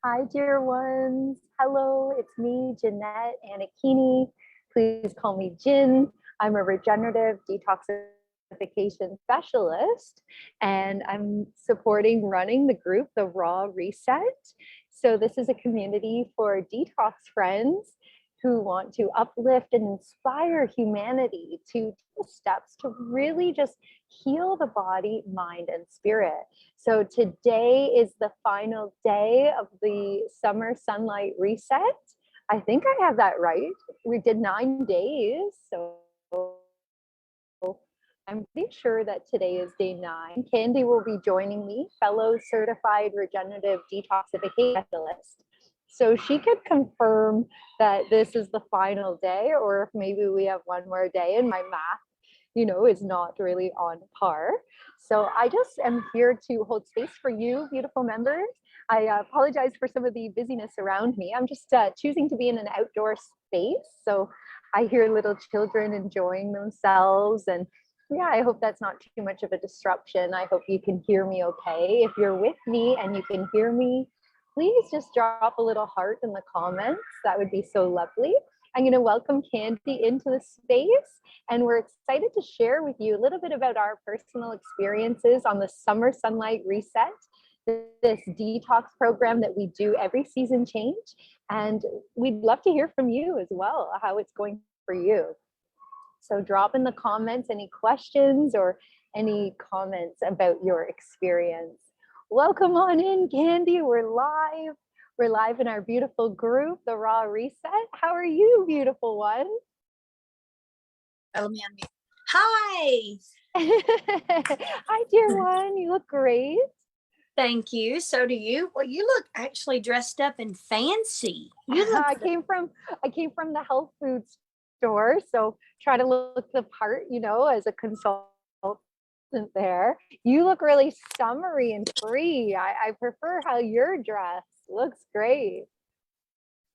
Hi, dear ones. Hello, it's me, Jeanette Anakini. Please call me Jin. I'm a regenerative detoxification specialist, and I'm supporting running the group, The Raw Reset. So, this is a community for detox friends who want to uplift and inspire humanity to take steps to really just heal the body, mind, and spirit. So today is the final day of the summer sunlight reset. I think I have that right. We did 9 days. So I'm pretty sure that today is day 9. Candy will be joining me, fellow certified regenerative detoxification specialist. So she could confirm that this is the final day, or if maybe we have one more day and my math is not really on par. So I just am here to hold space for you, beautiful members. I apologize for some of the busyness around me. I'm just choosing to be in an outdoor space. So I hear little children enjoying themselves. And yeah, I hope that's not too much of a disruption. I hope you can hear me okay. If you're with me and you can hear me, please just drop a little heart in the comments. That would be so lovely. I'm going to welcome Candy into the space, and we're excited to share with you a little bit about our personal experiences on the Summer Sunlight Reset, this detox program that we do every season change. And we'd love to hear from you as well, how it's going for you. So drop in the comments any questions or any comments about your experience. Welcome on in, Candy. We're live. We're live in our beautiful group, The Raw Reset. How are you, beautiful one? Let me unmute. Hi. Hi, dear one. You look great. Thank you. So do you. Well, you look actually dressed up and fancy. I came from the health food store, so try to look the part, as a consultant there. You look really summery and free. I prefer how you're dressed. Looks great.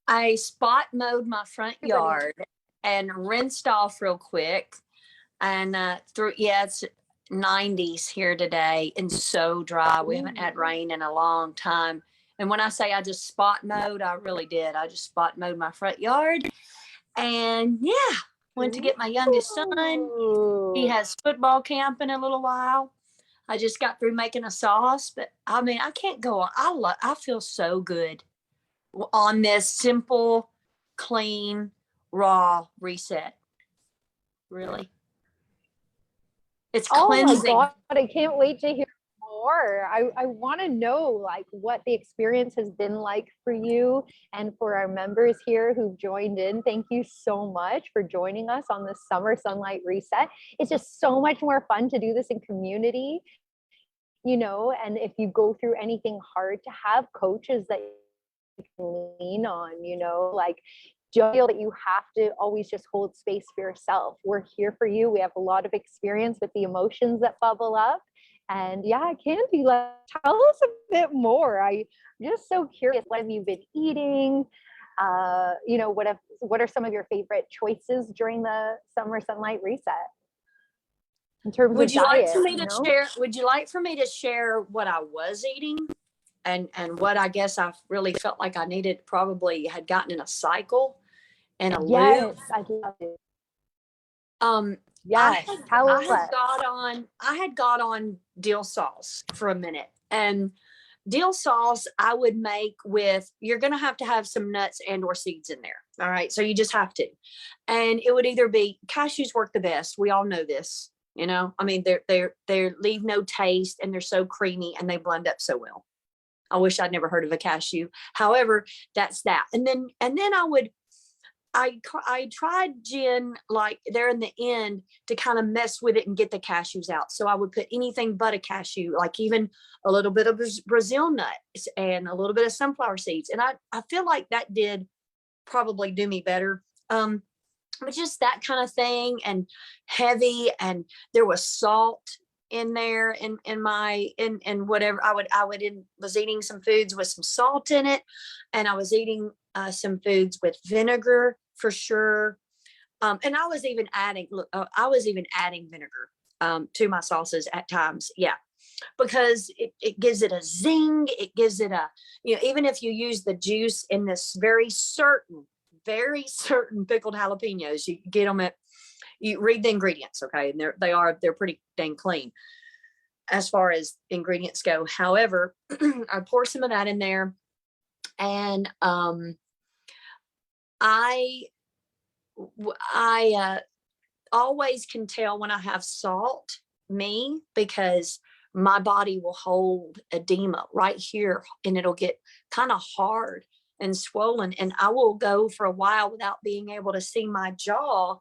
I spot mowed my front yard and rinsed off real quick. And it's 90s here today and so dry. We haven't had rain in a long time. And when I say I just spot mowed, I really did. I just spot mowed my front yard. And yeah, went to get my youngest son. He has football camp in a little while. I just got through making a sauce, but I mean, I can't go on. I feel so good on this simple, clean, raw reset. Really. It's cleansing. Oh my God, I can't wait to hear more. I want to know like what the experience has been like for you and for our members here who've joined in. Thank you so much for joining us on the Summer Sunlight Reset. It's just so much more fun to do this in community, and if you go through anything hard, to have coaches that you can lean on, like don't feel that you have to always just hold space for yourself. We're here for you. We have a lot of experience with the emotions that bubble up. And yeah, Candy, tell us a bit more. I'm just so curious. What have you been eating? What are some of your favorite choices during the Summer Sunlight Reset? In terms would of you diet, like for me to share? Would you like for me to share what I was eating, and what I guess I really felt like I needed? Probably had gotten in a cycle and a loop. I'd love it. I had got on dill sauce for a minute, and dill sauce I would make with, you're going to have some nuts and or seeds in there. All right. So you just have to, and it would either be cashews work the best. We all know this, I mean, they leave no taste and they're so creamy and they blend up so well. I wish I'd never heard of a cashew. However, that's that. And then I tried gin like there in the end to kind of mess with it and get the cashews out. So I would put anything but a cashew, like even a little bit of Brazil nuts and a little bit of sunflower seeds. And I feel like that did probably do me better. But just that kind of thing, and heavy, and there was salt in there in whatever was eating some foods with some salt in it, and I was eating some foods with vinegar for sure, and I was even adding vinegar to my sauces at times. Yeah, because it gives it a zing. It gives it a, even if you use the juice in this very certain pickled jalapenos, you get them at, you read the ingredients. Okay. And they're pretty dang clean as far as ingredients go. However, I pour some of that in there, and I always can tell when I have salt, because my body will hold edema right here, and it'll get kind of hard and swollen, and I will go for a while without being able to see my jaw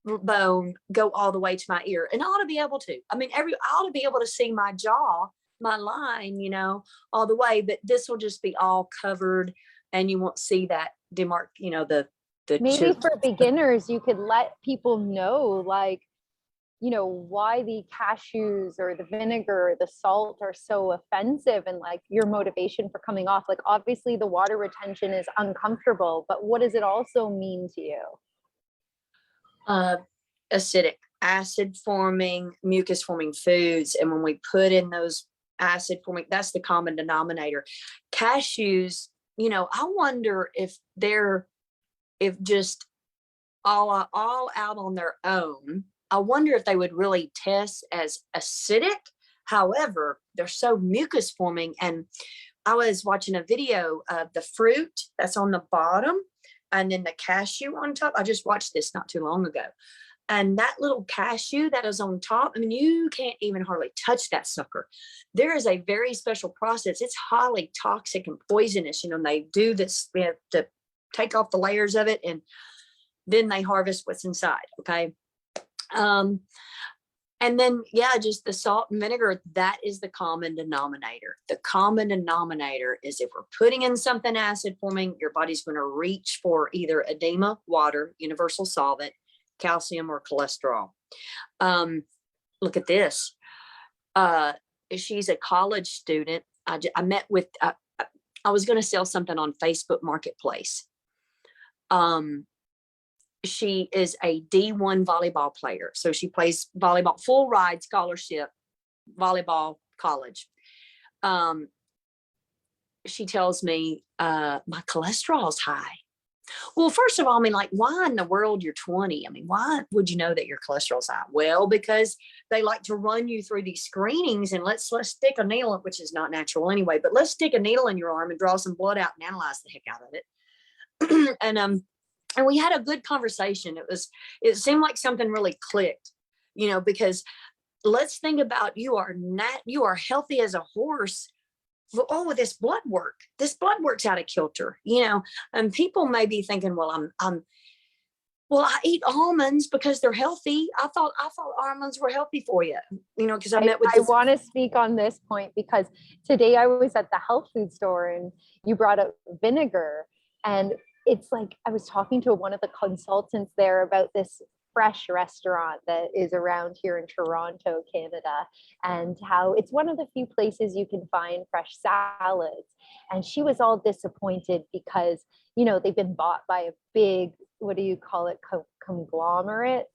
bone go all the way to my ear. And I ought to be able to. I mean, I ought to be able to see my jaw, my line, all the way. But this will just be all covered, and you won't see that the maybe for beginners, you could let people know, like, why the cashews or the vinegar or the salt are so offensive, and like your motivation for coming off. Like, obviously the water retention is uncomfortable, but what does it also mean to you? Acidic, acid forming, mucus forming foods. And when we put in those acid forming, that's the common denominator. Cashews, I wonder if just all out on their own, I wonder if they would really test as acidic. However, they're so mucus forming. And I was watching a video of the fruit that's on the bottom and then the cashew on top. I just watched this not too long ago. And that little cashew that is on top, I mean, you can't even hardly touch that sucker. There is a very special process. It's highly toxic and poisonous. And they do this, we have to take off the layers of it, and then they harvest what's inside. Okay. And then, just the salt and vinegar, that is the common denominator. The common denominator is if we're putting in something acid forming, your body's going to reach for either edema, water, universal solvent, calcium, or cholesterol. Look at this. She's a college student. I met with, I was going to sell something on Facebook Marketplace. She is a D1 volleyball player. So she plays volleyball, full ride scholarship, volleyball college. She tells me, my cholesterol's high. Well, first of all, I mean, like, why in the world you're 20? I mean, why would you know that your cholesterol's high? Well, because they like to run you through these screenings, and let's stick a needle, which is not natural anyway, but let's stick a needle in your arm and draw some blood out and analyze the heck out of it. And we had a good conversation. It seemed like something really clicked, because let's think about, you are healthy as a horse. Oh, this blood work's out of kilter, and people may be thinking, well, I eat almonds because they're healthy. I thought almonds were healthy for you, because I want to speak on this point, because today I was at the health food store and you brought up vinegar, and it's like, I was talking to one of the consultants there about this fresh restaurant that is around here in Toronto, Canada, and how it's one of the few places you can find fresh salads. And she was all disappointed because, they've been bought by a big, what do you call it, conglomerate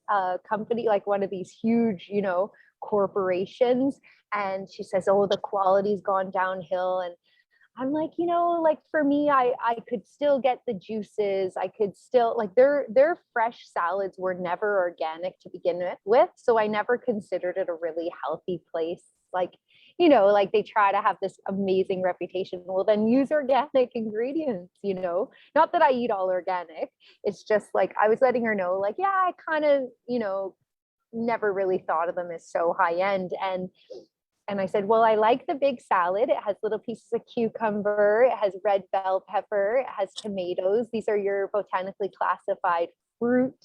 company, like one of these huge, corporations. And she says, oh, the quality's gone downhill. And I'm like, like for me, I could still get the juices. I could still, like, their fresh salads were never organic to begin with. So I never considered it a really healthy place. Like, like they try to have this amazing reputation. Well, then use organic ingredients, not that I eat all organic. It's just like, I was letting her know, like, yeah, I kind of, never really thought of them as so high end. And I said, well, I like the big salad. It has little pieces of cucumber. It has red bell pepper. It has tomatoes. These are your botanically classified fruit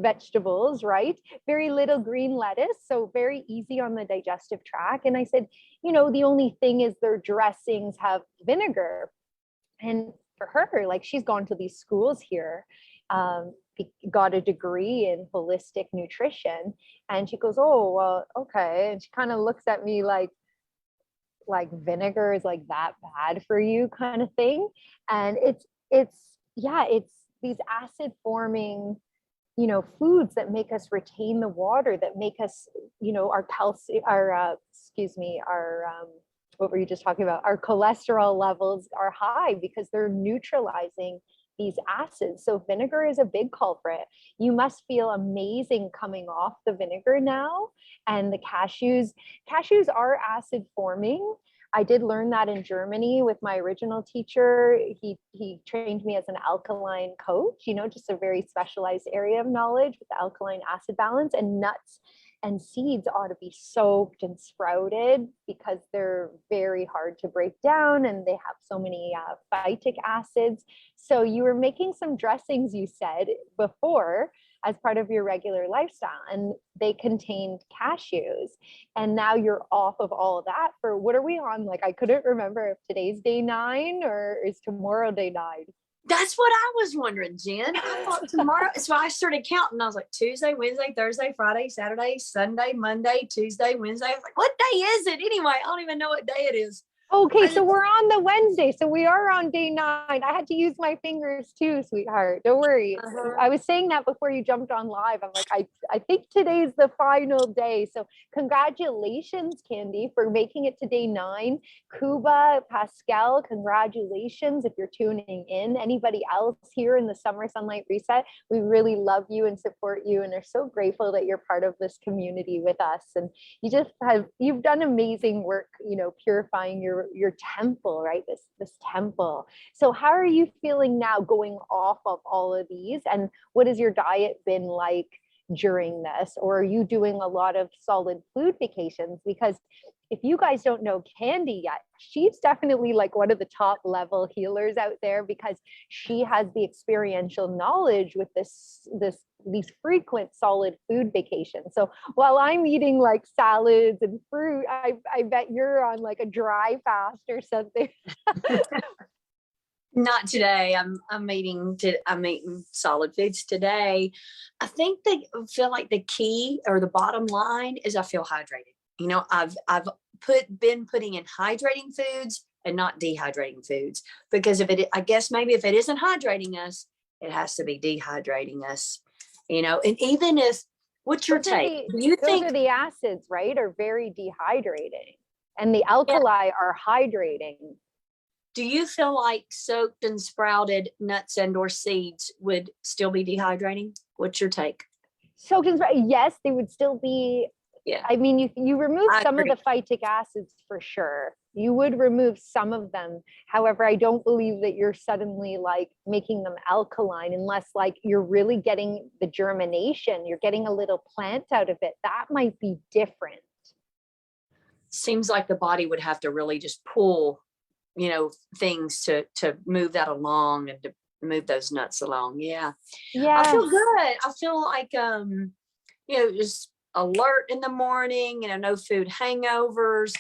vegetables, right? Very little green lettuce. So very easy on the digestive tract. And I said, the only thing is their dressings have vinegar. And for her, like, she's gone to these schools here, got a degree in holistic nutrition, and she goes, oh, well, okay. And she kind of looks at me like vinegar is like that bad for you, kind of thing. And it's these acid forming foods that make us retain the water, that make us, our calcium, what were you just talking about? Our cholesterol levels are high because they're neutralizing these acids. So vinegar is a big culprit. You must feel amazing coming off the vinegar now. And the cashews are acid forming. I did learn that in Germany with my original teacher. He trained me as an alkaline coach, just a very specialized area of knowledge with the alkaline acid balance. And nuts and seeds ought to be soaked and sprouted because they're very hard to break down and they have so many phytic acids. So you were making some dressings, you said before, as part of your regular lifestyle, and they contained cashews. And now you're off of all of that for, what are we on? Like, I couldn't remember if today's day 9 or is tomorrow day 9. That's what I was wondering, Jen. I thought tomorrow. So I started counting. I was like, Tuesday, Wednesday, Thursday, Friday, Saturday, Sunday, Monday, Tuesday, Wednesday. I was like, what day is it anyway? I don't even know what day it is. Okay, so we're on the Wednesday. So we are on day 9. I had to use my fingers too, sweetheart. Don't worry. I was saying that before you jumped on live. I'm like, I think today's the final day. So congratulations, Candy, for making it to day 9. Kuba, Pascal, congratulations if you're tuning in. Anybody else here in the Summer Sunlight Reset, we really love you and support you and are so grateful that you're part of this community with us. And you've done amazing work, purifying your temple, right? This temple. So how are you feeling now going off of all of these? And what has your diet been like during this? Or are you doing a lot of solid food vacations? Because if you guys don't know Candy yet, she's definitely like one of the top level healers out there because she has the experiential knowledge with these frequent solid food vacations. So while I'm eating like salads and fruit, I bet you're on like a dry fast or something. Not today. I'm eating solid foods today. I think feel like the key or the bottom line is I feel hydrated. I've been putting in hydrating foods and not dehydrating foods because I guess maybe if it isn't hydrating us, it has to be dehydrating us. And even if, what's your take? Do you think those are the acids, right, are very dehydrating, and the alkali are hydrating? Do you feel like soaked and sprouted nuts and or seeds would still be dehydrating? What's your take? Soaked and sprouted, yes, they would still be. Yeah. I mean, you remove some of the phytic acids for sure. You would remove some of them. However, I don't believe that you're suddenly like making them alkaline unless like you're really getting the germination, you're getting a little plant out of it. That might be different. Seems like the body would have to really just pull, things to move that along and to move those nuts along. Yeah. Yeah. I feel good. I feel like, just alert in the morning, no food hangovers.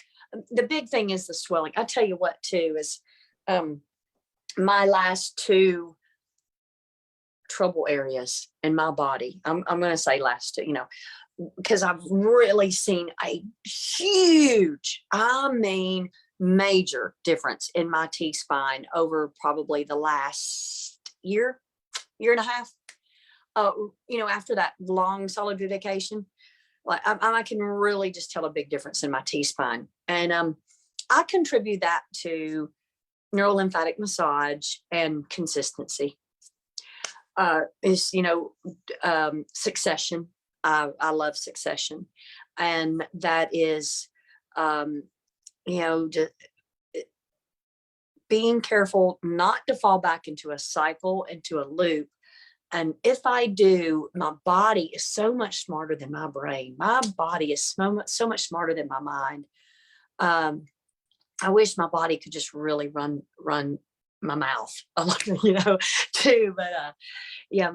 The big thing is the swelling. I tell you what too is my last 2 trouble areas in my body. I'm going to say last 2, because I've really seen a huge, major difference in my T-spine over probably the last year and a half. After that long solid vacation, like I can really just tell a big difference in my T-spine. And I contribute that to neurolymphatic massage and consistency. Succession. I love succession. And that is, just being careful not to fall back into a cycle, into a loop. And if I do, my body is so much smarter than my brain. My body is so much smarter than my mind. I wish my body could just really run my mouth, too. But yeah.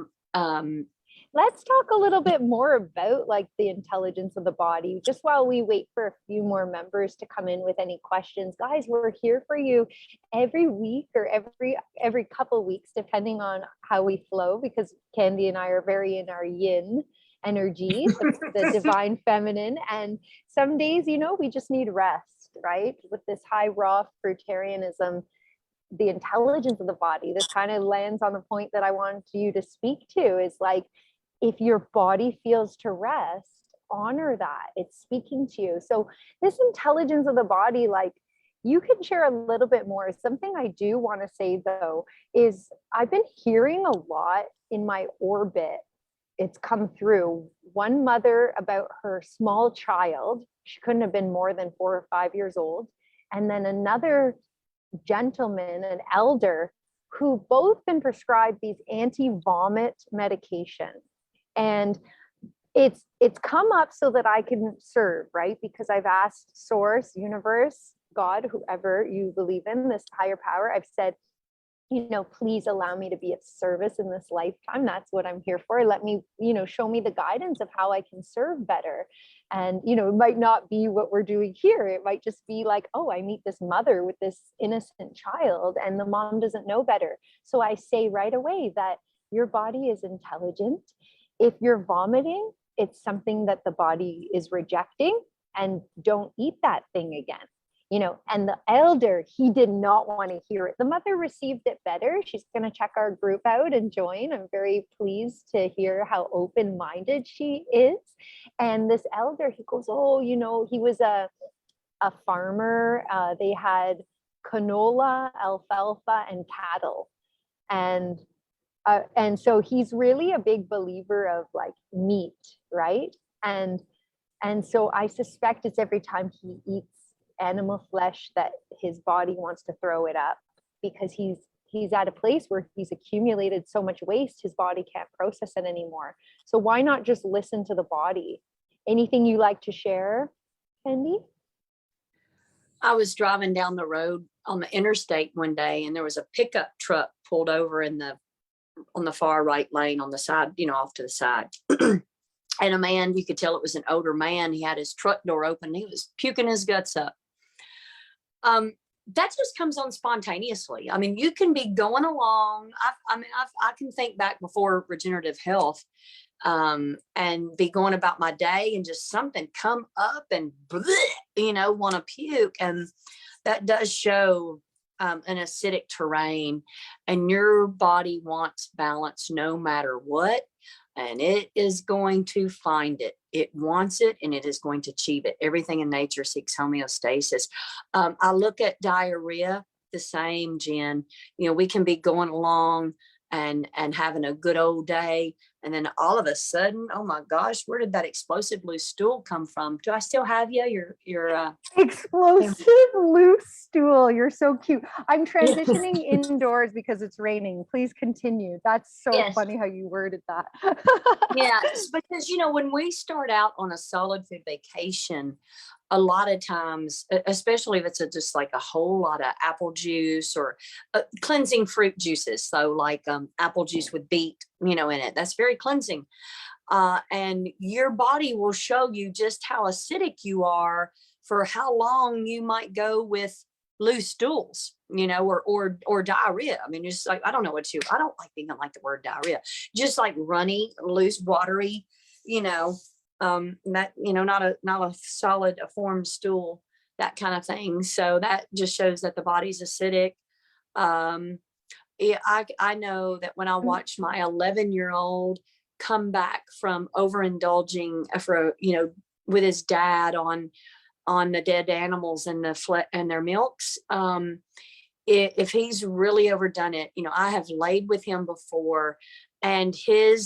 Let's talk a little bit more about like the intelligence of the body, just while we wait for a few more members to come in with any questions. Guys, we're here for you every week or every couple weeks, depending on how we flow, because Candy and I are very in our yin energy, the divine feminine. And some days, we just need rest, right? With this high raw fruitarianism, the intelligence of the body, this kind of lands on the point that I wanted you to speak to, is like, if your body feels to rest, honor that. It's speaking to you. So this intelligence of the body, like, you can share a little bit more. Something I do want to say though is I've been hearing a lot in my orbit. It's come through. One mother about her small child, she couldn't have been more than 4 or 5 years old, and then another gentleman, an elder, who both been prescribed these anti-vomit medications. And it's come up so that I can serve, right? Because I've asked source, universe, God, whoever you believe in, this higher power, I've said, please allow me to be of service in this lifetime. That's what I'm here for. Let me, show me the guidance of how I can serve better. And, it might not be what we're doing here. It might just be like, oh, I meet this mother with this innocent child and the mom doesn't know better. So I say right away that your body is intelligent. If you're vomiting, it's something that the body is rejecting, and don't eat that thing again. And the elder, he did not want to hear it. The mother received it better. She's going to check our group out and join. I'm very pleased to hear how open-minded she is. And this elder, he goes, oh, he was a farmer. They had canola, alfalfa, and cattle. And so he's really a big believer of like meat, right? And so I suspect it's every time he eats animal flesh that his body wants to throw it up, because he's at a place where he's accumulated so much waste, his body can't process it anymore. So why not just listen to the body? Anything you like to share, Candy? I was driving down the road on the interstate one day, and there was a pickup truck pulled over on the far right lane on the side, off to the side. And a man, you could tell it was an older man. He had his truck door open. He was puking his guts up. That just comes on spontaneously. I mean, you can be going along. I can think back before regenerative health, and be going about my day and just something come up and bleh, want to puke. And that does show an acidic terrain, and your body wants balance no matter what. And it is going to find it. It wants it, and it is going to achieve it. Everything in nature seeks homeostasis. I look at diarrhea the same, Jen. We can be going along and having a good old day, and then all of a sudden, oh my gosh, where did that explosive loose stool come from? Do I still have you? Your explosive loose stool. You're so cute. I'm transitioning indoors because it's raining. Please continue. That's so funny how you worded that. Yes, because when we start out on a solid food vacation, a lot of times, especially if it's just like a whole lot of apple juice or cleansing fruit juices, so like apple juice with beet, in it, that's very cleansing. And your body will show you just how acidic you are for how long you might go with loose stools, or diarrhea. I mean, it's like, I don't like being like the word diarrhea, just like runny, loose, watery, that, not a solid, a formed stool, that kind of thing. So that just shows that the body's acidic. I know that when I watched my 11-year-old come back from overindulging with his dad on the dead animals and and their milks, if he's really overdone it, I have laid with him before, and he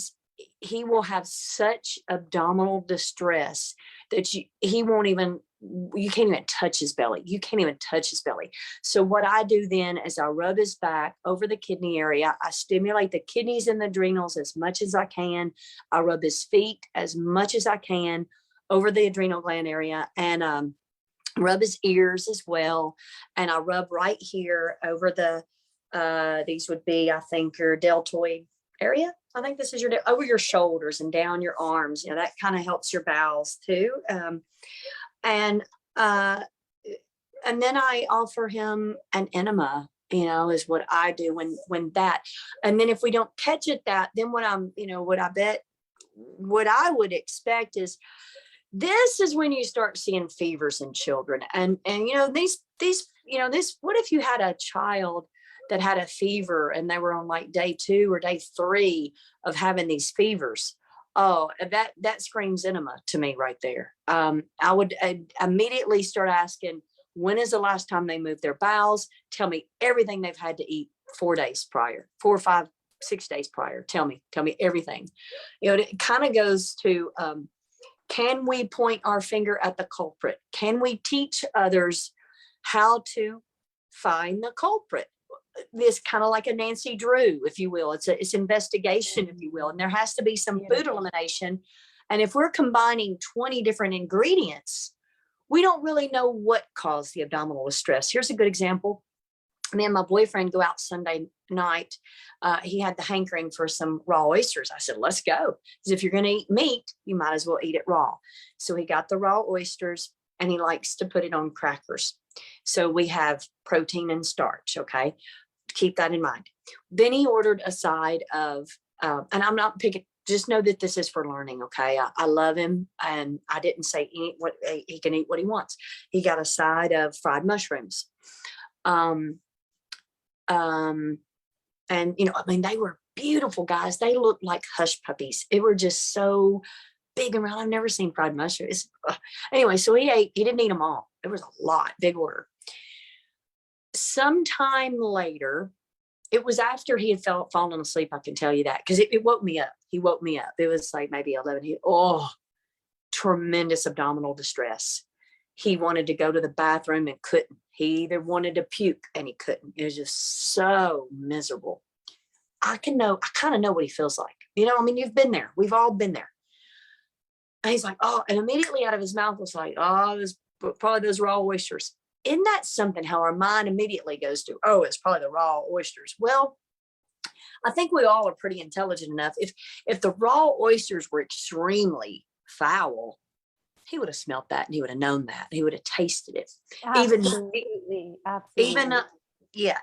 will have such abdominal distress that you can't even touch his belly. You can't even touch his belly. So what I do then is I rub his back over the kidney area. I stimulate the kidneys and the adrenals as much as I can. I rub his feet as much as I can over the adrenal gland area, and rub his ears as well. And I rub right here over these would be, I think, your deltoid area. I think this is over your shoulders and down your arms. That kind of helps your bowels too. And then I offer him an enema, is what I do when that, and then if we don't catch it, then what I would expect is, this is when you start seeing fevers in children. And these, what if you had a child that had a fever and they were on like day 2 or day 3 of having these fevers? Oh, that screams enema to me right there. I would immediately start asking, when is the last time they moved their bowels? Tell me everything they've had to eat 4 days prior, 4 or 5, 6 days prior. Tell me everything. It kind of goes to, can we point our finger at the culprit? Can we teach others how to find the culprit? This kind of like a Nancy Drew, if you will. It's investigation, if you will. And there has to be some food elimination. And if we're combining 20 different ingredients, we don't really know what caused the abdominal distress. Here's a good example. Me and my boyfriend go out Sunday night. He had the hankering for some raw oysters. I said, let's go. Because if you're going to eat meat, you might as well eat it raw. So he got the raw oysters and he likes to put it on crackers. So we have protein and starch. Okay. Keep that in mind. Then he ordered a side of, and I'm not picking, just know that this is for learning. Okay. I love him. And I didn't say what he can eat what he wants. He got a side of fried mushrooms. And I mean, they were beautiful, guys. They looked like hush puppies. They were just so big and round. I've never seen fried mushrooms. Anyway, so he didn't eat them all. It was a lot, big order. Sometime later, it was after he had fallen asleep. I can tell you that, because it woke me up. He woke me up. It was like maybe 11. Tremendous abdominal distress. He wanted to go to the bathroom and couldn't. He either wanted to puke and he couldn't. It was just so miserable. I kind of know what he feels like. I mean, you've been there. We've all been there. And he's like, oh, and immediately out of his mouth was like, oh, this probably those raw oysters. Isn't that something, how our mind immediately goes to, oh, it's probably the raw oysters. Well, I think we all are pretty intelligent enough. If the raw oysters were extremely foul, he would have smelt that and he would have known that. He would have tasted it. Absolutely.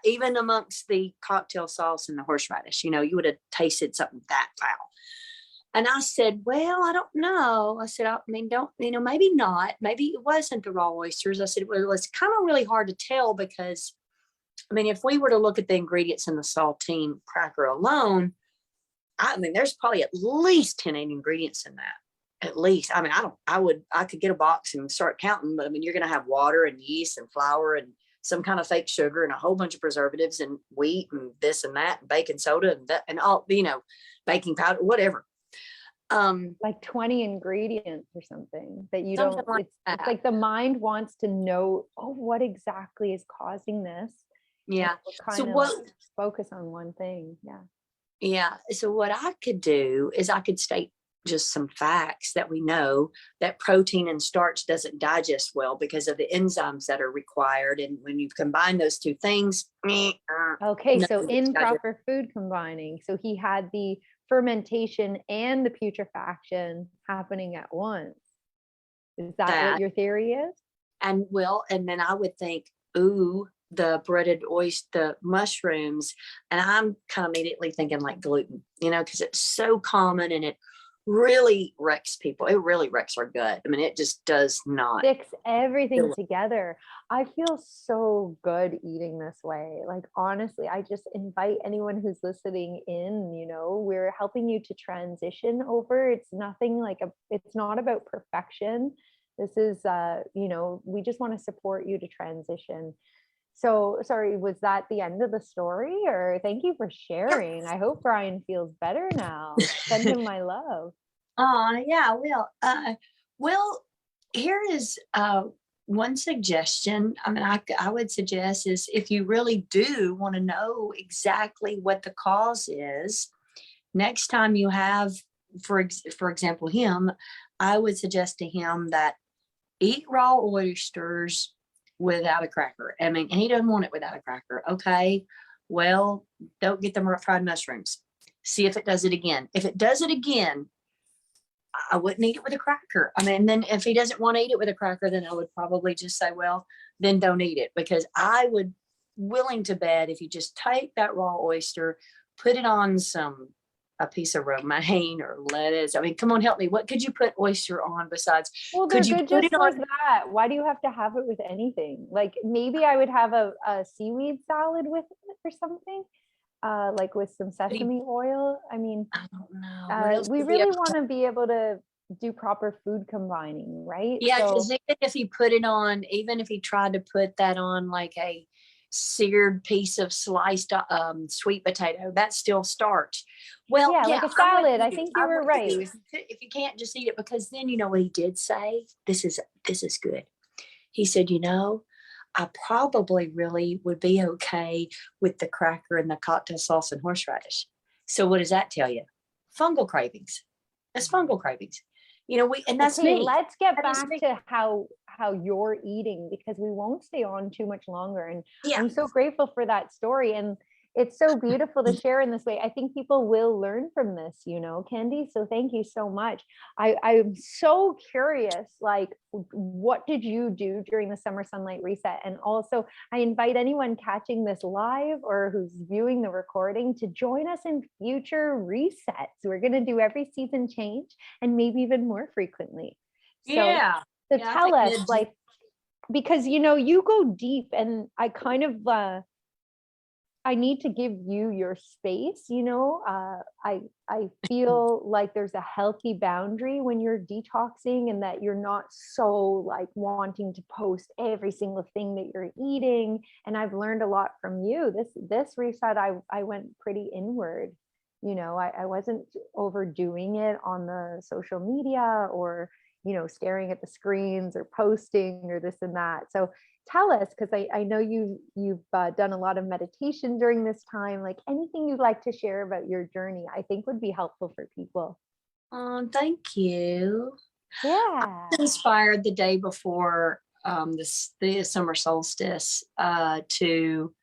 Even amongst the cocktail sauce and the horseradish, you would have tasted something that foul. And I said, well, I don't know. I said, maybe not. Maybe it wasn't the raw oysters. I said, well, it's kind of really hard to tell because, if we were to look at the ingredients in the saltine cracker alone, there's probably at least 10 ingredients in that. At least. I could get a box and start counting, but you're going to have water and yeast and flour and some kind of fake sugar and a whole bunch of preservatives and wheat and this and that and baking soda and that and all, baking powder, whatever. Like 20 ingredients or something that you don't, it's like the mind wants to know, what exactly is causing this? Yeah. So what, focus on one thing. Yeah. Yeah. So what I could do is I could state just some facts that we know that protein and starch doesn't digest well because of the enzymes that are required. And when you combine those two things. Okay. So improper food combining. So he had the fermentation and the putrefaction happening at once. Is that what your theory is? And then I would think, ooh, the breaded oyster, the mushrooms, and I'm kind of immediately thinking like gluten, because it's so common and it really wrecks people. It really wrecks our gut. It just does not sticks everything together. I feel so good eating this way. Like, honestly, I just invite anyone who's listening in, we're helping you to transition over. It's nothing like it's not about perfection. This is, we just want to support you to transition. So sorry, was that the end of the story? Or thank you for sharing. I hope Brian feels better now. Send him my love. Yeah, well, here is one suggestion. I would suggest is if you really do want to know exactly what the cause is, next time you have, for example, him, I would suggest to him that eat raw oysters without a cracker. And he doesn't want it without a cracker. Okay, well, don't get them fried mushrooms. See if it does it again. If it does it again, I wouldn't eat it with a cracker. Then if he doesn't want to eat it with a cracker, then I would probably just say, well, then don't eat it, because I would willing to bet if you just take that raw oyster, put it on a piece of romaine or lettuce. Come on, help me. What could you put oyster on besides? Well, they're good just like that. Why do you have to have it with anything? Like maybe I would have a seaweed salad with it or something. like with some sesame oil? I mean, I don't know. What else we does he have? really want to be able to do proper food combining, right? Yeah, So because even if he put it on, even if he tried to put that on like a seared piece of sliced sweet potato, that's still starch. Well, yeah, like yeah, a I'm with salad. I you. think you I'm were with right. you. If you can't just eat it, because then you know what he did say. This is good. He said, I probably really would be okay with the cracker and the cocktail sauce and horseradish. So what does that tell you? Fungal cravings. That's fungal cravings. And that's Okay, me. let's get That is back me. to how you're eating, because we won't stay on too much longer. And Yeah. I'm so grateful for that story. And it's so beautiful to share in this way. I think people will learn from this, Candy. So thank you so much. I'm so curious, like, what did you do during the summer sunlight reset? And also, I invite anyone catching this live or who's viewing the recording to join us in future resets. We're going to do every season change, and maybe even more frequently. So, Yeah. so Yeah, I tell think us, like, because you go deep, and I kind of I need to give you your space. I feel like there's a healthy boundary when you're detoxing, and that you're not so like wanting to post every single thing that you're eating. And I've learned a lot from you. This reset, I went pretty inward. I wasn't overdoing it on the social media, or staring at the screens or posting or this and that. So tell us, because I know you've done a lot of meditation during this time. Like, anything you'd like to share about your journey, I think would be helpful for people. thank you. Yeah. Inspired the day before the summer solstice to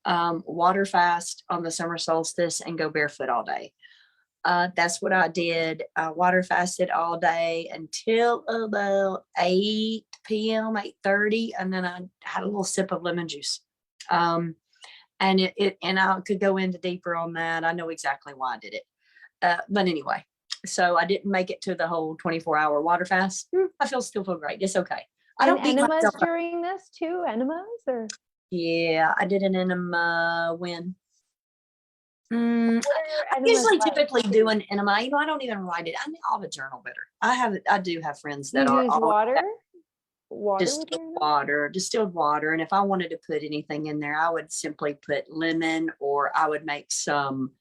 water fast on the summer solstice and go barefoot all day. That's what I did. I water fasted all day until about 8 p.m., 8:30, and then I had a little sip of lemon juice. And I could go into deeper on that. I know exactly why I did it. But anyway, so I didn't make it to the whole 24-hour water fast. I still feel great. It's okay. I And don't beat enemas myself up. during this too? Enemas or? Yeah, I did an enema when. I What are your enemas usually like? typically do an enema. I don't even write it. I'll have a journal better. I do have friends You that are use all water? Water with your enemas? distilled water. And if I wanted to put anything in there, I would simply put lemon, or I would make some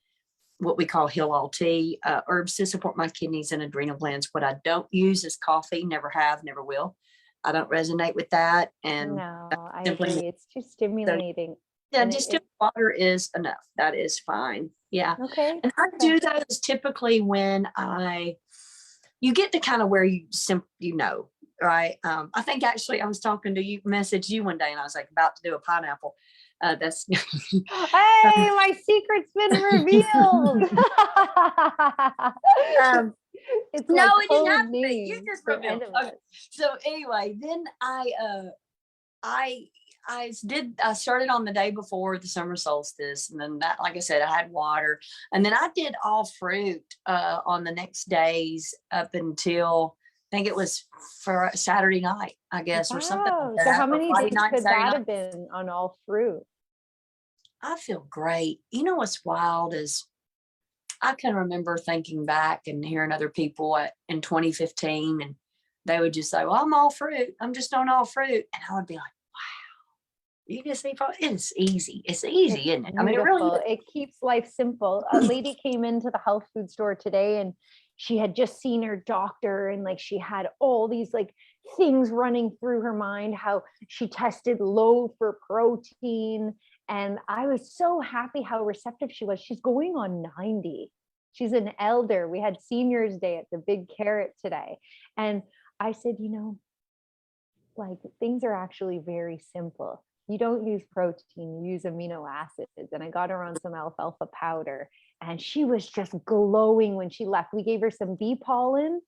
what we call Hill tea, herbs to support my kidneys and adrenal glands. What I don't use is coffee. Never have, never will. I don't resonate with that. And No, I simply, agree. It's too so stimulating. yeah, And distilled water is enough. That is fine. Yeah. okay. And I do those typically when you get to kind of where right? I think actually I was talking to you, messaged you one day, and I was like about to do a pineapple. That's Hey, my secret's been revealed. It's no, like it didn't have code to be. You names just for revealed. enemas. Okay. So anyway, then I started on the day before the summer solstice, and then that, like I said, I had water, and then I did all fruit on the next days up until I think it was for Saturday night, I guess, or something like Wow. So that. how Or many Friday days night, could Saturday that night. have been on all fruit? I feel great. You know what's wild is I can remember thinking back and hearing other people in 2015, and they would just say, "Well, I'm all fruit. I'm just on all fruit," and I would be like, "You can see, it's easy. It's easy, It's isn't it? I mean, it really beautiful. is." It keeps life simple. A lady came into the health food store today, and she had just seen her doctor, and like she had all these like things running through her mind, how she tested low for protein. And I was so happy how receptive she was. She's going on 90. She's an elder. We had seniors day at the Big Carrot today. And I said, like, things are actually very simple. You don't use protein, you use amino acids. And I got her on some alfalfa powder, and she was just glowing when she left. We gave her some bee pollen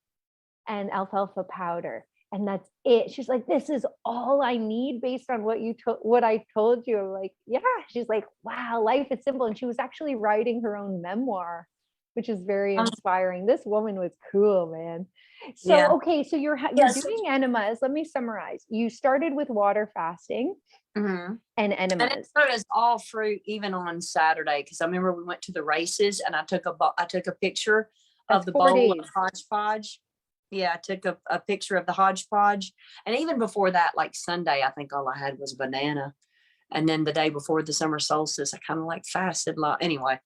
and alfalfa powder, and that's it. She's like, this is all I need based on what I told you. I'm like, yeah. She's like, wow, life is simple. And she was actually writing her own memoir, which is very inspiring. This woman was cool, man. So, Yeah. okay, so you're Yes. doing enemas. Let me summarize. You started with water fasting, Mhm. and And it enemas. was all fruit even on Saturday, because I remember we went to the races and I took a picture of That's the 4 bowl of days. hodgepodge. Yeah, I took a picture of the hodgepodge. And even before that, like Sunday, I think all I had was banana. And then the day before the summer solstice, I kind of like fasted a lot. Anyway,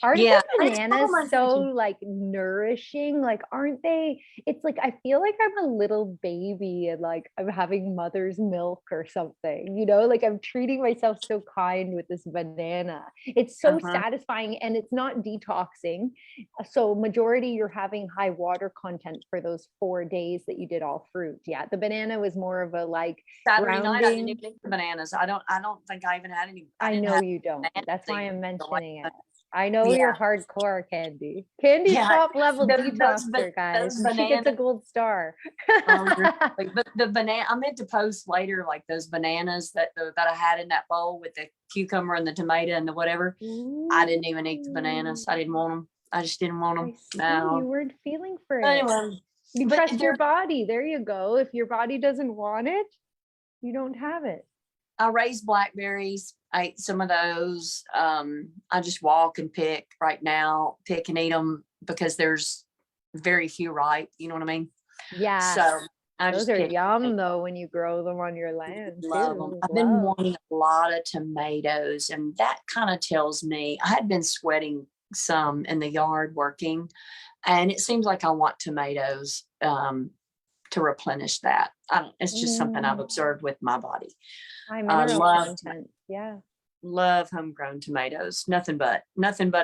Aren't yeah, the and it's all bananas my so thinking. like nourishing? Like, aren't they? It's like I feel like I'm a little baby and like I'm having mother's milk or something, like I'm treating myself so kind with this banana. It's so Uh-huh. satisfying and it's not detoxing. So majority you're having high water content for those 4 days that you did all fruit. Yeah. The banana was more of a like Saturday night, I didn't grounding. even eat the bananas. I don't think I even had any. I I didn't know have you don't. bananas That's why even I'm till like, mentioning it. I know you're yeah, hardcore, Candy. Candy's yeah. top level detoxer, guys, Those and she gets a bananas. gold star. Oh, you're silly. But the banana, I meant to post later, like those bananas that I had in that bowl with the cucumber and the tomato and the whatever. I didn't even eat the bananas. Ooh, I didn't want them. I just didn't want I them. see. You No. weren't feeling for it. Anyway, You but trust your body. There you go. If your body doesn't want it, you don't have it. I raised blackberries. I ate some of those. I just walk and pick right now, pick and eat them because there's very few ripe. You know what I mean? Yeah, So I those just are pick. yum though when you grow them on your land Love them. too. I've been Love. wanting a lot of tomatoes, and that kind of tells me I had been sweating some in the yard working, and it seems like I want tomatoes to replenish that. I don't, it's just something I've Mm, observed with my body. high I mineral love content. Yeah. love homegrown tomatoes. Nothing but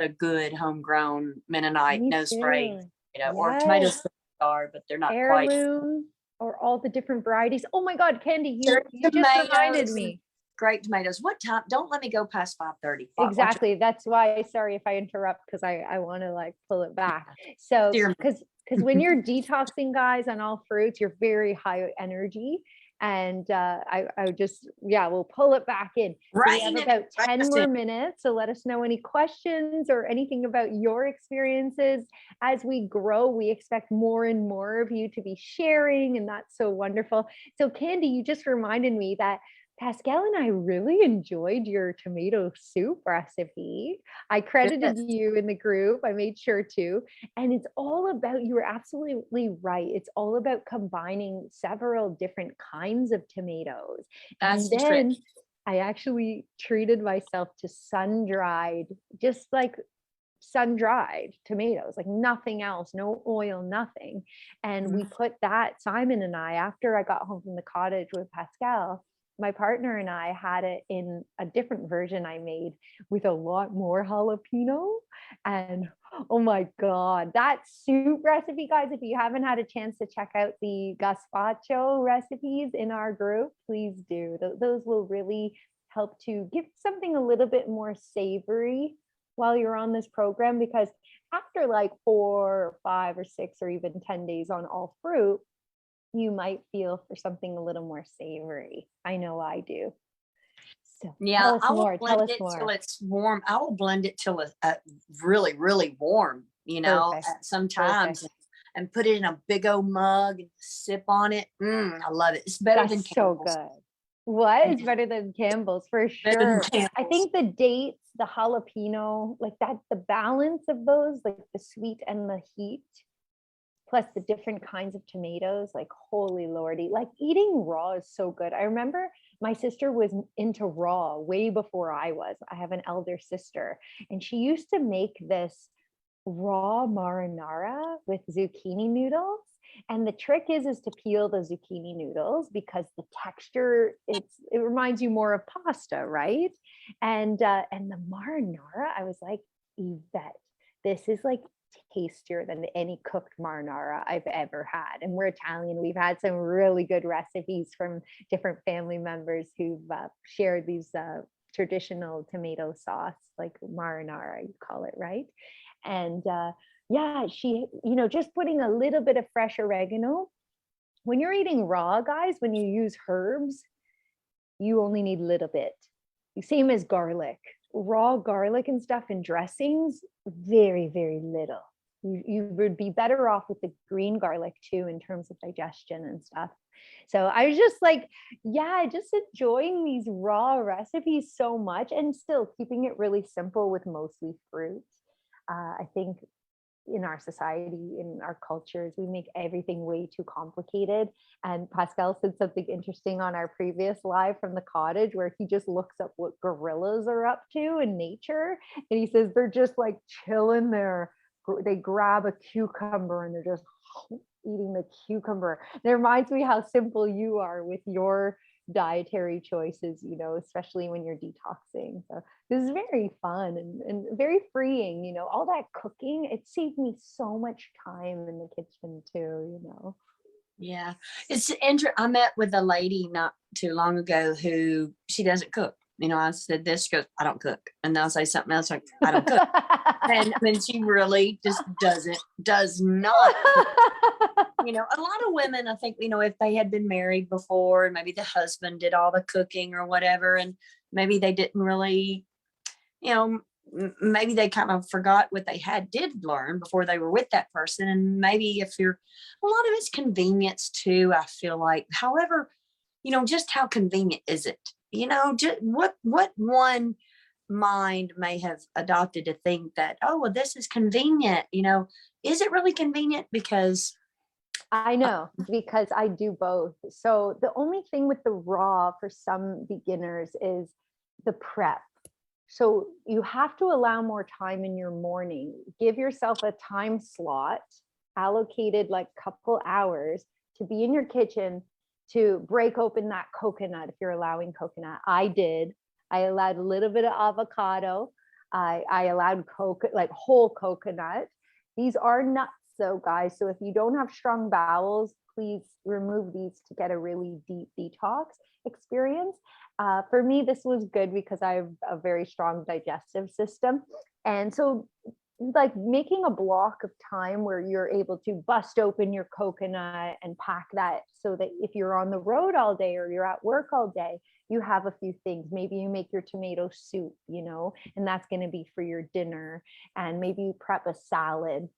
a good homegrown Mennonite, Me no spray, too. or tomatoes Yes. are, but they're not quite. Heirloom or all the different varieties. Oh my God, Candy, you Cherry you just reminded tomatoes and me. great tomatoes. What time? Don't let me go past 5:30. Watch Exactly. That's why, sorry if I interrupt because I want to like pull it back. So, steer because when you're detoxing, guys, on all fruits, you're very high energy. And I would just, yeah, we'll pull it back in. So we have rain and about 10 racing. more minutes. So let us know any questions or anything about your experiences. As we grow, we expect more and more of you to be sharing, and that's so wonderful. So Candy, you just reminded me that Pascal and I really enjoyed your tomato soup recipe. I credited Yes, you in the group. I made sure to. And it's all about, you were absolutely right. It's all about combining several different kinds of tomatoes. that's And the trick. then I actually treated myself to sun-dried, just like sun-dried tomatoes, like nothing else, no oil, nothing. And we Mhm. put that, Simon and I, after I got home from the cottage with Pascal, my partner and I had it in a different version I made with a lot more jalapeno. And oh my God, that soup recipe, guys, if you haven't had a chance to check out the gazpacho recipes in our group, please do. Those will really help to give something a little bit more savory while you're on this program, because after like 4 or 5 or 6 or even 10 days on all fruit, you might feel for something a little more savory. I know I do. So Yeah, tell us I will more. Tell blend us it till more. it's warm. I will blend it till it's really, really warm, Perfect. sometimes, Perfect. and put it in a big old mug and sip on it. I love it. It's better than That's so Campbell's. good. What is Yeah, better than Campbell's for better than sure? I Campbell's. think the dates, the jalapeno, like that, the balance of those, like the sweet and the heat, plus the different kinds of tomatoes, like holy lordy, like eating raw is so good. I remember my sister was into raw way before I was. I have an elder sister, and she used to make this raw marinara with zucchini noodles. And the trick is to peel the zucchini noodles because the texture, it reminds you more of pasta, right? And the marinara, I was like, Yvette, this is like tastier than any cooked marinara I've ever had. And we're Italian. We've had some really good recipes from different family members who've shared these traditional tomato sauce, like marinara, you call it, right? And yeah, she, just putting a little bit of fresh oregano. When you're eating raw, guys, when you use herbs, you only need a little bit. Same as garlic. Raw garlic and stuff in dressings, very, very little. You would be better off with the green garlic too, in terms of digestion and stuff. So I was just like, yeah, just enjoying these raw recipes so much, and still keeping it really simple with mostly fruit. I think in our society, in our cultures, we make everything way too complicated. And Pascal said something interesting on our previous live from the cottage, where he just looks up what gorillas are up to in nature. And he says they're just like chilling there. They grab a cucumber and they're just eating the cucumber. And it reminds me how simple you are with your dietary choices, you know, especially when you're detoxing. So this is very fun and very freeing, you know, all that cooking, it saved me so much time in the kitchen too, you know. Yeah. It's interesting. I met with a lady not too long ago who she doesn't cook. You know, I said this, she goes, I don't cook. And then I'll say something else like, I don't cook. And I mean, she really just does not cook. You know, a lot of women, I think, you know, if they had been married before and maybe the husband did all the cooking or whatever, and maybe they didn't really, you know, maybe they kind of forgot what they did learn before they were with that person. And maybe if you're, a lot of it's convenience too, I feel like. However, you know, just how convenient is it? You know, just what one mind may have adopted to think that, oh, well, this is convenient. You know, is it really convenient? Because I know, because I do both. So the only thing with the raw for some beginners is the prep. So you have to allow more time in your morning. Give yourself a time slot allocated like a couple hours to be in your kitchen to break open that coconut if you're allowing coconut. I did. I allowed a little bit of avocado. I allowed like whole coconut. These are nuts though, guys. So if you don't have strong bowels, please remove these to get a really deep detox experience. For me, this was good because I have a very strong digestive system. And so like making a block of time where you're able to bust open your coconut and pack that, so that if you're on the road all day or you're at work all day, you have a few things. Maybe you make your tomato soup, you know, and that's going to be for your dinner. And maybe you prep a salad.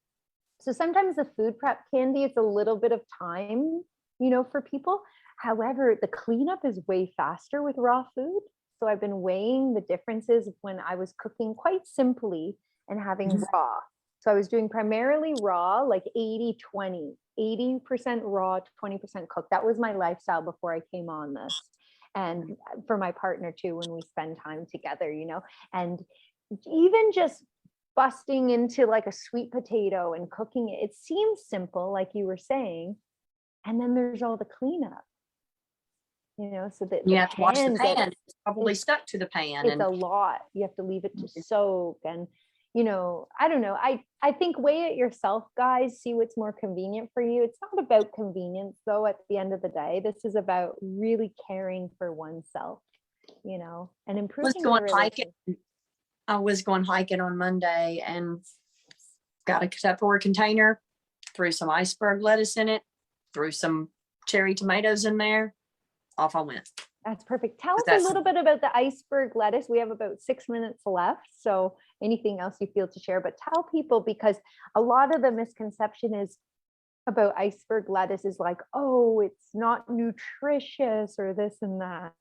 So sometimes the food prep, Candy, it's a little bit of time, you know, for people. However, the cleanup is way faster with raw food. So I've been weighing the differences when I was cooking quite simply and having raw. So I was doing primarily raw, like 80-20, 80% raw, 20% cooked. That was my lifestyle before I came on this. And for my partner too, when we spend time together, you know, and even just busting into like a sweet potato and cooking it, it seems simple, like you were saying. And then there's all the cleanup, you know, so that you have to wash the pan. It's probably stuck to the pan. It's a lot. You have to leave it to soak. And, you know, I don't know. I think weigh it yourself, guys. See what's more convenient for you. It's not about convenience, though, at the end of the day. This is about really caring for oneself, you know, and improving. I was going hiking on Monday and got a Tupperware container, threw some iceberg lettuce in it, threw some cherry tomatoes in there. Off I went. That's perfect. Tell us a little bit about the iceberg lettuce. We have about 6 minutes left. So anything else you feel to share, but tell people, because a lot of the misconception is about iceberg lettuce is like, oh, it's not nutritious or this and that.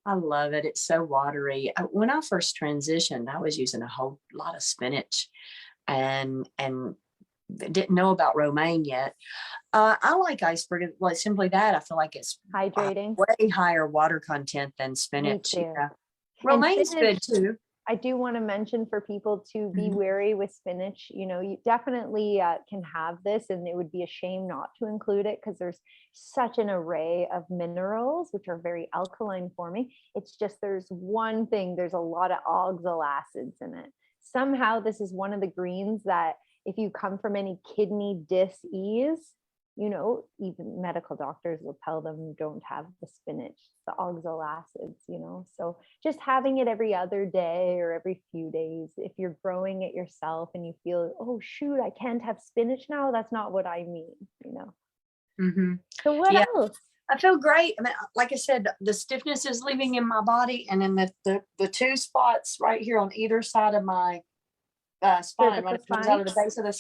I love it. It's so watery. When I first transitioned, I was using a whole lot of spinach and didn't know about romaine yet. I like iceberg. Well, simply that. I feel like it's hydrating, way higher water content than spinach. Yeah. Romaine's spinach, good too. I do want to mention for people to be wary with spinach. You know, you definitely can have this, and it would be a shame not to include it because there's such an array of minerals, which are very alkaline forming. It's just there's one thing, there's a lot of oxal acids in it. Somehow this is one of the greens that if you come from any kidney dis-ease, you know, even medical doctors will tell them don't have the spinach, the oxal acids, you know. So just having it every other day or every few days, if you're growing it yourself and you feel, oh shoot, I can't have spinach now, that's not what I mean, you know. So what else? I feel great. I mean, like I said, the stiffness is leaving in my body, and then the two spots right here on either side of my spine, when Cervical it comes out of the spine. base of the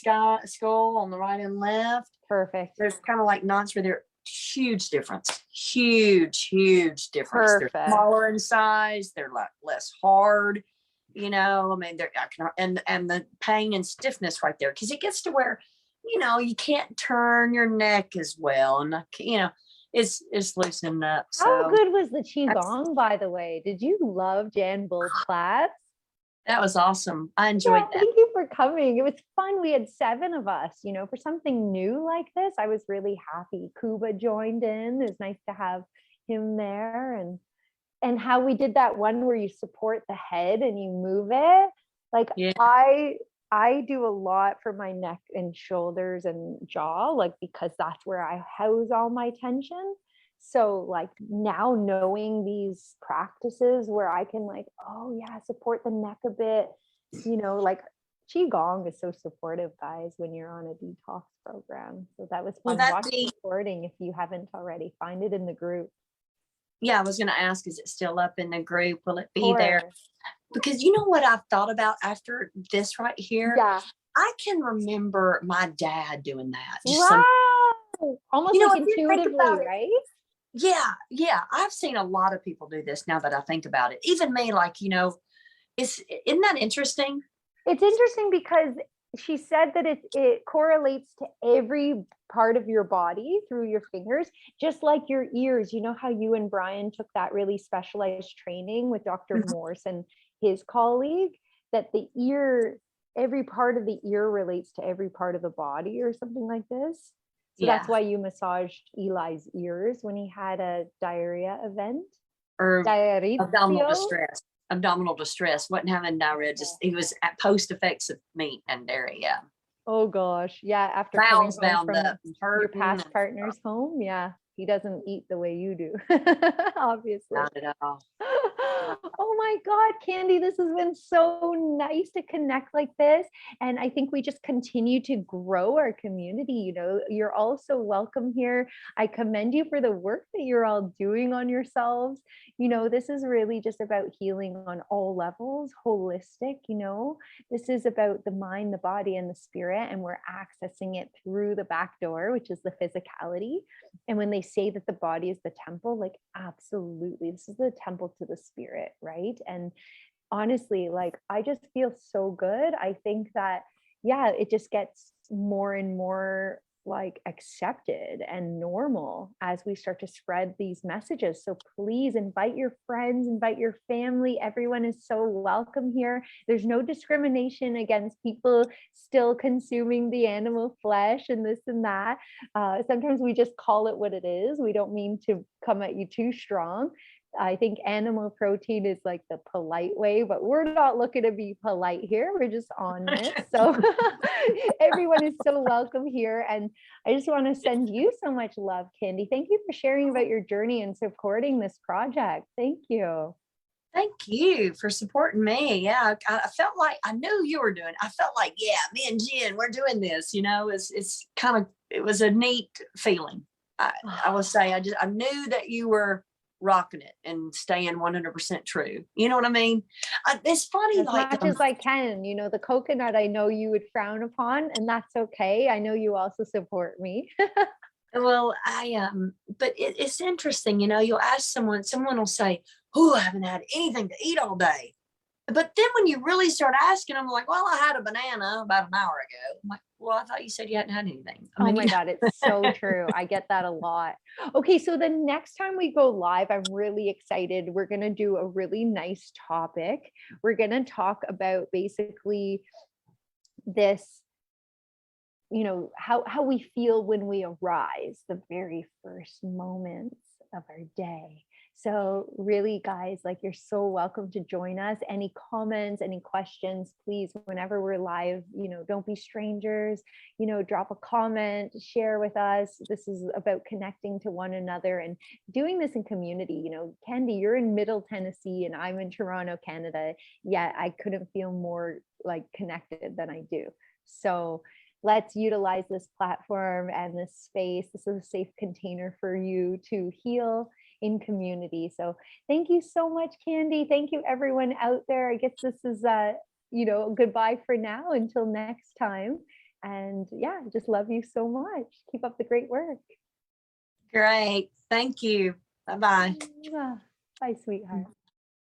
skull on the right and left. Perfect. There's kind of like knots where they're huge difference. Huge difference. Perfect. They're smaller in size. They're like less hard. I mean, and the pain and stiffness right there, because it gets to where, you can't turn your neck as well, and it's loosening up. How So good was the qigong, by the way? Did you love Jan Bull's class? that was awesome. I enjoyed Yeah, that. thank you for coming. It was fun. We had 7 of us, for something new like this. I was really happy. Kuba joined in. It was nice to have him there, and how we did that one where you support the head and you move it. Like Yeah. I do a lot for my neck and shoulders and jaw, like, because that's where I house all my tension. So like now knowing these practices where I can like, oh yeah, support the neck a bit, like qigong is so supportive, guys, when you're on a detox program. So that was fun. Watch the recording if you haven't already. Find it in the group. Yeah, I was going to ask, is it still up in the group? Will it be there? Because you know what I've thought about after this right here? Yeah. I can remember my dad doing that. Wow. Almost like intuitively, right? Yeah. I've seen a lot of people do this now that I think about it. Even me, like, isn't that interesting? It's interesting because she said that it correlates to every part of your body through your fingers, just like your ears. You know how you and Brian took that really specialized training with Dr. Morse and his colleague, that the ear, every part of the ear relates to every part of the body or something like this. So that's why you massaged Eli's ears when he had a diarrhea event. Or abdominal distress. Wasn't having diarrhea, just he was at post effects of meat and dairy. Yeah. Oh gosh. Yeah. After bowels coming home bound from your past partner's home. Yeah. He doesn't eat the way you do, obviously. Not at all. Oh my God, Candy, this has been so nice to connect like this. And I think we just continue to grow our community. You're all so welcome here. I commend you for the work that you're all doing on yourselves. This is really just about healing on all levels, holistic. This is about the mind, the body, and the spirit, and we're accessing it through the back door, which is the physicality. And when they say that the body is the temple, like, absolutely, this is the temple to the spirit, right? And honestly, like, I just feel so good. I think that, yeah, it just gets more and more like accepted and normal as we start to spread these messages. So please invite your friends, invite your family. Everyone is so welcome here. There's no discrimination against people still consuming the animal flesh and this and that. Sometimes we just call it what it is. We don't mean to come at you too strong. I think animal protein is like the polite way, but we're not looking to be polite here. We're just honest. So everyone is so welcome here. And I just want to send you so much love, Candy. Thank you for sharing about your journey and supporting this project. Thank you. Thank you for supporting me. Yeah, I felt like I knew you were doing it. I felt like, yeah, me and Jen, we're doing this. It's kind of, it was a neat feeling. I will say, I knew that you were rocking it and staying 100% true. You know what I mean? It's funny, as much as I can. The coconut I know you would frown upon, and that's okay. I know you also support me. Well, but it's interesting. You'll ask someone will say, oh, I haven't had anything to eat all day. But then when you really start asking them, like, well, I had a banana about an hour ago. I'm like, well, I thought you said you hadn't had anything. Oh my God, it's so true. I get that a lot. Okay, so the next time we go live, I'm really excited. We're going to do a really nice topic. We're going to talk about basically this, how we feel when we arise, the very first moments of our day. So really, guys, like, you're so welcome to join us. Any comments, any questions, please, whenever we're live, don't be strangers, drop a comment, share with us. This is about connecting to one another and doing this in community. Candy, you're in Middle Tennessee and I'm in Toronto, Canada. Yeah, I couldn't feel more like connected than I do. So let's utilize this platform and this space. This is a safe container for you to heal in community. So thank you so much, Candy. Thank you, everyone out there. I guess this is goodbye for now until next time. And yeah, just love you so much. Keep up the great work. Great. Thank you. Bye-bye. Bye, sweetheart.